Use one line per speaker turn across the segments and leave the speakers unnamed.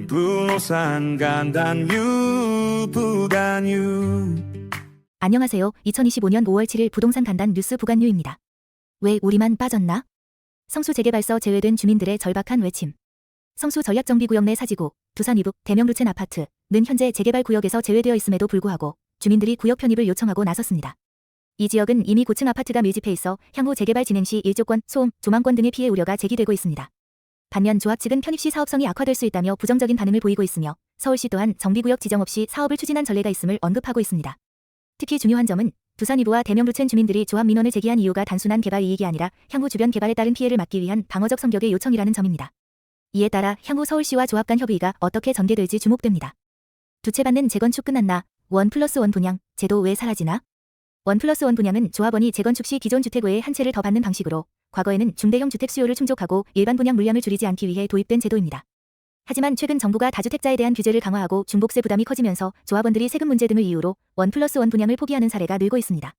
부동산 간단뉴 부간뉴.
안녕하세요. 2025년 5월 7일 부동산 간단 뉴스 부간뉴입니다. 왜 우리만 빠졌나? 성수 재개발서 제외된 주민들의 절박한 외침. 성수 전략정비구역 내 사지구, 두산 이북, 대명 루첸 아파트는 현재 재개발 구역에서 제외되어 있음에도 불구하고 주민들이 구역 편입을 요청하고 나섰습니다. 이 지역은 이미 고층 아파트가 밀집해 있어 향후 재개발 진행 시 일조권, 소음, 조망권 등의 피해 우려가 제기되고 있습니다. 반면 조합 측은 편입 시 사업성이 악화될 수 있다며 부정적인 반응을 보이고 있으며 서울시 또한 정비구역 지정 없이 사업을 추진한 전례가 있음을 언급하고 있습니다. 특히 중요한 점은 두산 이부와 대명 루첸 주민들이 조합 민원을 제기한 이유가 단순한 개발 이익이 아니라 향후 주변 개발에 따른 피해를 막기 위한 방어적 성격의 요청이라는 점입니다. 이에 따라 향후 서울시와 조합 간 협의가 어떻게 전개될지 주목됩니다. 두 채 받는 재건축 끝났나? 1+1 분양, 제도 왜 사라지나? 1+1 분양은 조합원이 재건축 시 기존 주택 외에 한 채를 더 받는 방식으로 과거에는 중대형 주택 수요를 충족하고 일반 분양 물량을 줄이지 않기 위해 도입된 제도입니다. 하지만 최근 정부가 다주택자에 대한 규제를 강화하고 중복세 부담이 커지면서 조합원들이 세금 문제 등을 이유로 1+1 분양을 포기하는 사례가 늘고 있습니다.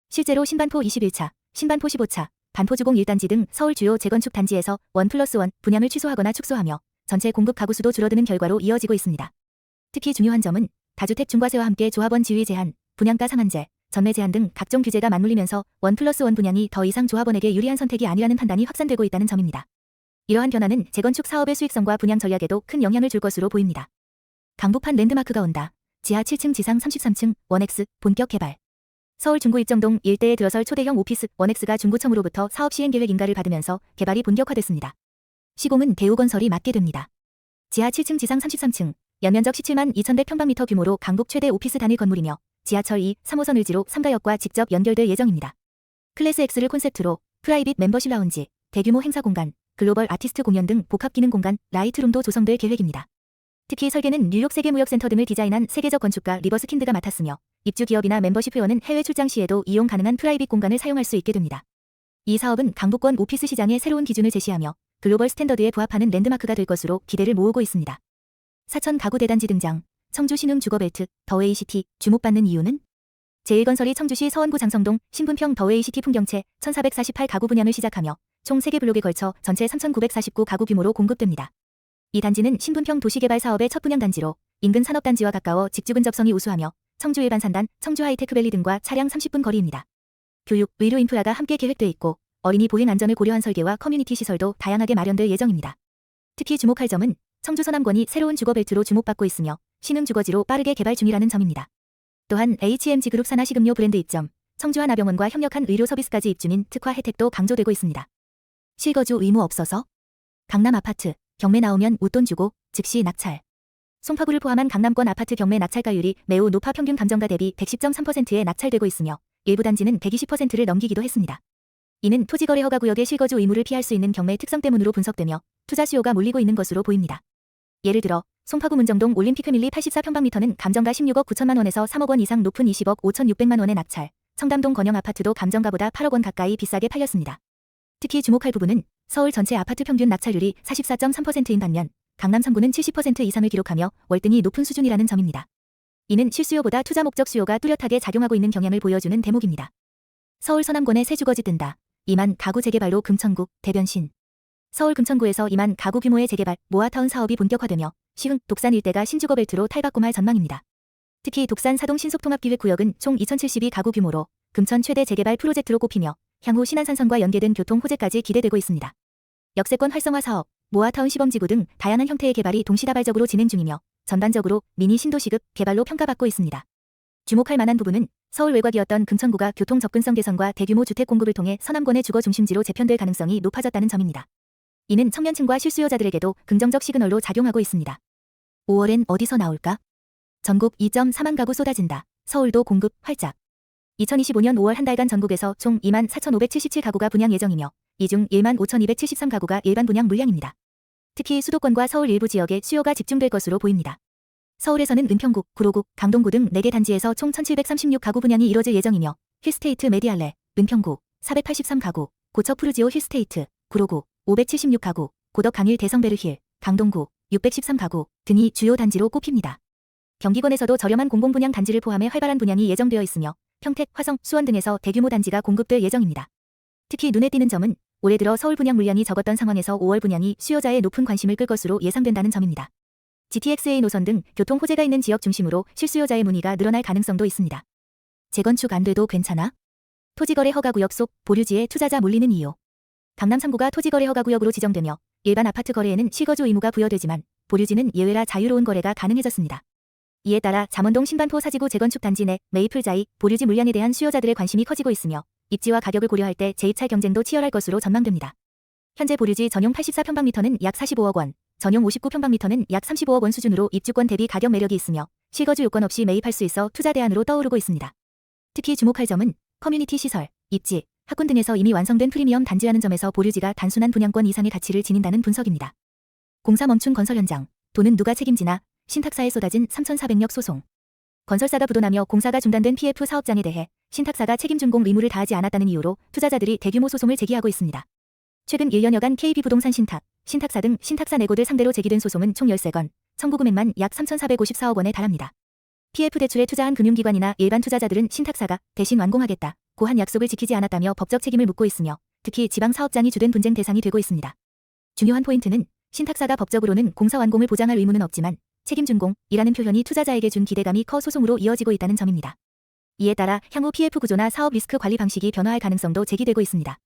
실제로 신반포 21차, 신반포 15차, 반포주공 1단지 등 서울 주요 재건축 단지에서 1+1 분양을 취소하거나 축소하며 전체 공급 가구 수도 줄어드는 결과로 이어지고 있습니다. 특히 중요한 점은 다주택 중과세와 함께 조합원 지위 제한, 분양가 상한제, 전매 제한 등 각종 규제가 맞물리면서 1+1 분양이 더 이상 조합원에게 유리한 선택이 아니라는 판단이 확산되고 있다는 점입니다. 이러한 변화는 재건축 사업의 수익성과 분양 전략에도 큰 영향을 줄 것으로 보입니다. 강북판 랜드마크가 온다. 지하 7층 지상 33층 원엑스 본격 개발. 서울 중구 입정동 일대에 들어설 초대형 오피스 원엑스가 중구청으로부터 사업 시행 계획 인가를 받으면서 개발이 본격화됐습니다. 시공은 대우건설이 맡게 됩니다. 지하 7층 지상 33층, 연면적 17만 2,100평방미터 규모로 강북 최대 오피스 단일 건물이며 지하철 2, 3호선 을지로 3가역과 직접 연결될 예정입니다. 클래스 X를 콘셉트로 프라이빗 멤버십 라운지, 대규모 행사 공간, 글로벌 아티스트 공연 등 복합 기능 공간, 라이트룸도 조성될 계획입니다. 특히 설계는 뉴욕 세계무역센터 등을 디자인한 세계적 건축가 리버스 킨드가 맡았으며 입주 기업이나 멤버십 회원은 해외 출장 시에도 이용 가능한 프라이빗 공간을 사용할 수 있게 됩니다. 이 사업은 강북권 오피스 시장의 새로운 기준을 제시하며 글로벌 스탠더드에 부합하는 랜드마크가 될 것으로 기대를 모으고 있습니다. 사천 가구 대단지 등장, 청주 신흥 주거벨트, 더웨이시티, 주목받는 이유는? 제1건설이 청주시 서원구 장성동, 신분평 더웨이시티 풍경채 1,448 가구 분양을 시작하며 총 3개 블록에 걸쳐 전체 3,949 가구 규모로 공급됩니다. 이 단지는 신분평 도시개발 사업의 첫 분양 단지로 인근 산업단지와 가까워 직주 근접성이 우수하며 청주 일반 산단, 청주 하이테크밸리 등과 차량 30분 거리입니다. 교육, 의료 인프라가 함께 계획돼 있고 어린이 보행 안전을 고려한 설계와 커뮤니티 시설도 다양하게 마련될 예정입니다. 특히 주목할 점은 청주 서남권이 새로운 주거벨트로 주목받고 있으며 신흥 주거지로 빠르게 개발 중이라는 점입니다. 또한 HMG그룹 산하식음료 브랜드 입점, 청주 하나병원과 협력한 의료 서비스까지 입주민 특화 혜택도 강조되고 있습니다. 실거주 의무 없어서? 강남 아파트, 경매 나오면 웃돈 주고 즉시 낙찰. 송파구를 포함한 강남권 아파트 경매 낙찰가율이 매우 높아 평균 감정가 대비 110.3%에 낙찰되고 있으며 일부 단지는 120%를 넘기기도 했습니다. 이는 토지거래 허가구역의 실거주 의무를 피할 수 있는 경매 특성 때문으로 분석되며 투자 수요가 몰리고 있는 것으로 보입니다. 예를 들어 송파구 문정동 올림픽 회밀리 84평방미터는 감정가 16억 9천만 원에서 3억 원 이상 높은 20억 5,600만 원에 낙찰, 청담동 건영 아파트도 감정가보다 8억 원 가까이 비싸게 팔렸습니다. 특히 주목할 부분은 서울 전체 아파트 평균 낙찰률이 44.3%인 반면 강남 3구는 70% 이상을 기록하며 월등히 높은 수준이라는 점입니다. 이는 실수요보다 투자 목적 수요가 뚜렷하게 작용하고 있는 경향을 보여주는 대목입니다. 서울 서남권에 새 주거지 뜬다. 2만 가구 재개발로 금천구, 대변신. 서울 금천구에서 2만 가구 규모의 재개발, 모아타운 사업이 본격화되며 시흥, 독산 일대가 신주거벨트로 탈바꿈할 전망입니다. 특히 독산 사동 신속통합기획구역은 총 2,072가구 규모로 금천 최대 재개발 프로젝트로 꼽히며 향후 신안산선과 연계된 교통 호재까지 기대되고 있습니다. 역세권 활성화 사업, 모아타운 시범지구 등 다양한 형태의 개발이 동시다발적으로 진행 중이며 전반적으로 미니 신도시급 개발로 평가받고 있습니다. 주목할 만한 부분은 서울 외곽이었던 금천구가 교통 접근성 개선과 대규모 주택 공급을 통해 서남권의 주거 중심지로 재편될 가능성이 높아졌다는 점입니다. 이는 청년층과 실수요자들에게도 긍정적 시그널로 작용하고 있습니다. 5월엔 어디서 나올까? 전국 2.4만 가구 쏟아진다. 서울도 공급 활짝. 2025년 5월 한 달간 전국에서 총 2만 4,577가구가 분양 예정이며 이 중 1만 5,273가구가 일반 분양 물량입니다. 특히 수도권과 서울 일부 지역에 수요가 집중될 것으로 보입니다. 서울에서는 은평구, 구로구, 강동구 등 4개 단지에서 총 1,736가구 분양이 이뤄질 예정이며 힐스테이트 메디알레, 은평구, 483가구, 고척 푸르지오 힐스테이트, 구로구, 576가구, 고덕 강일 대성베르힐, 강동구, 613가구 등이 주요 단지로 꼽힙니다. 경기권에서도 저렴한 공공분양 단지를 포함해 활발한 분양이 예정되어 있으며 평택, 화성, 수원 등에서 대규모 단지가 공급될 예정입니다. 특히 눈에 띄는 점은 올해 들어 서울 분양 물량이 적었던 상황에서 5월 분양이 수요자의 높은 관심을 끌 것으로 예상된다는 점입니다. GTX-A 노선 등 교통 호재가 있는 지역 중심으로 실수요자의 문의가 늘어날 가능성도 있습니다. 재건축 안 돼도 괜찮아? 토지거래 허가구역 속 보류지에 투자자 몰리는 이유. 강남 3구가 토지거래 허가구역으로 지정되며 일반 아파트 거래에는 실거주 의무가 부여되지만 보류지는 예외라 자유로운 거래가 가능해졌습니다. 이에 따라 잠원동 신반포 사지구 재건축 단지 내 메이플자이 보류지 물량에 대한 수요자들의 관심이 커지고 있으며 입지와 가격을 고려할 때 재입찰 경쟁도 치열할 것으로 전망됩니다. 현재 보류지 전용 84평방미터는 약 45억 원, 전용 59평방미터는 약 35억 원 수준으로 입주권 대비 가격 매력이 있으며 실거주 요건 없이 매입할 수 있어 투자 대안으로 떠오르고 있습니다. 특히 주목할 점은 커뮤니티 시설, 입지, 학군 등에서 이미 완성된 프리미엄 단지라는 점에서 보류지가 단순한 분양권 이상의 가치를 지닌다는 분석입니다. 공사 멈춘 건설 현장, 돈은 누가 책임지나? 신탁사에 쏟아진 3,400여 소송. 건설사가 부도나며 공사가 중단된 PF 사업장에 대해 신탁사가 책임준공 의무를 다하지 않았다는 이유로 투자자들이 대규모 소송을 제기하고 있습니다. 최근 1년여간 KB부동산 신탁, 신탁사 등 신탁사 내고들 상대로 제기된 소송은 총 13건, 청구 금액만 약 3,454억 원에 달합니다. PF 대출에 투자한 금융기관이나 일반 투자자들은 신탁사가 대신 완공하겠다 고 한 약속을 지키지 않았다며 법적 책임을 묻고 있으며 특히 지방 사업장이 주된 분쟁 대상이 되고 있습니다. 중요한 포인트는 신탁사가 법적으로는 공사 완공을 보장할 의무는 없지만 책임준공이라는 표현이 투자자에게 준 기대감이 커 소송으로 이어지고 있다는 점입니다. 이에 따라 향후 PF 구조나 사업 리스크 관리 방식이 변화할 가능성도 제기되고 있습니다.